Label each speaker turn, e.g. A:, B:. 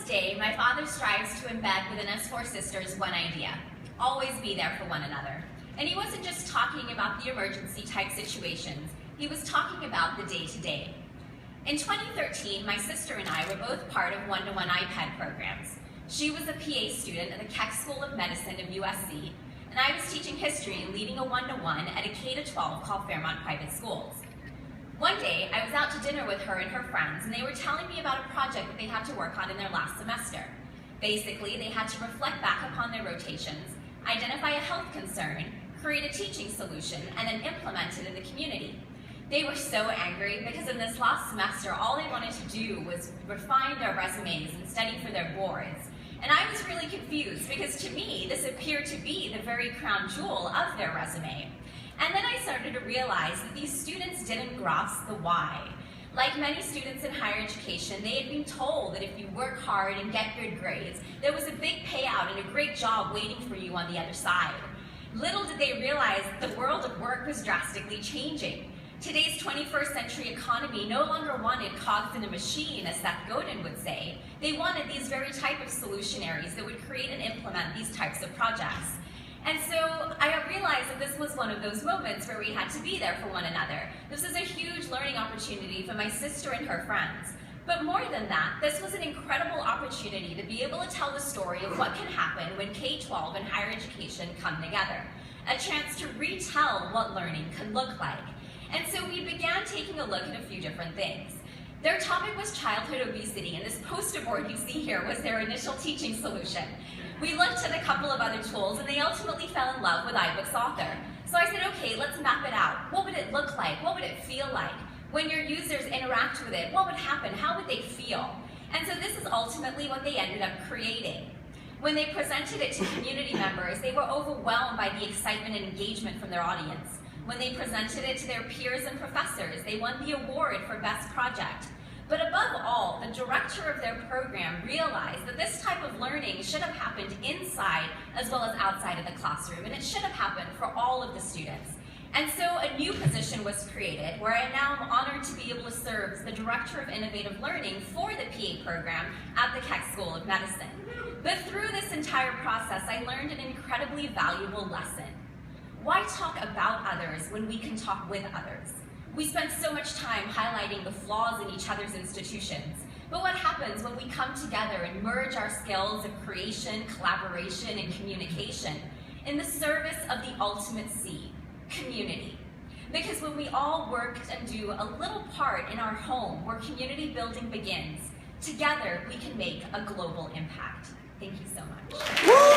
A: day, my father strives to embed within us four sisters one idea: always be there for one another. And he wasn't just talking about the emergency type situations, he was talking about the day-to-day. In 2013, my sister and I were both part of one-to-one iPad programs. She was a PA student at the Keck School of Medicine of USC, and I was teaching history and leading a one-to-one at a K-12 called Fairmont Private Schools. One day, I was out to dinner with her and her friends, and they were telling me about a project that they had to work on in their last semester. Basically, they had to reflect back upon their rotations, identify a health concern, create a teaching solution, and then implement it in the community. They were so angry because in this last semester, all they wanted to do was refine their resumes and study for their boards. And I was really confused because to me, this appeared to be the very crown jewel of their resume. And then I started to realize that these students didn't grasp the why. Like many students in higher education, they had been told that if you work hard and get good grades, there was a big payout and a great job waiting for you on the other side. Little did they realize that the world of work was drastically changing. Today's 21st century economy no longer wanted cogs in a machine, as Seth Godin would say. They wanted these very type of solutionaries that would create and implement these types of projects. And so I realized that this was one of those moments where we had to be there for one another. This was a huge learning opportunity for my sister and her friends. But more than that, this was an incredible opportunity to be able to tell the story of what can happen when K-12 and higher education come together. A chance to retell what learning can look like. And so we began taking a look at a few different things. Their topic was childhood obesity, and this poster board you see here was their initial teaching solution. We looked at a couple of other tools, and they ultimately fell in love with iBooks Author. So I said, okay, let's map it out. What would it look like? What would it feel like? When your users interact with it, what would happen? How would they feel? And so this is ultimately what they ended up creating. When they presented it to community members, they were overwhelmed by the excitement and engagement from their audience. When they presented it to their peers and professors, they won the award for Best Project. But above all, the director of their program realized that this type of learning should have happened inside as well as outside of the classroom, and it should have happened for all of the students. And so a new position was created where I now am honored to be able to serve as the Director of Innovative Learning for the PA program at the Keck School of Medicine. But through this entire process, I learned an incredibly valuable lesson. Why talk about others when we can talk with others? We spend so much time highlighting the flaws in each other's institutions. But what happens when we come together and merge our skills of creation, collaboration, and communication in the service of the ultimate C, community? Because when we all work and do a little part in our home where community building begins, together we can make a global impact. Thank you so much.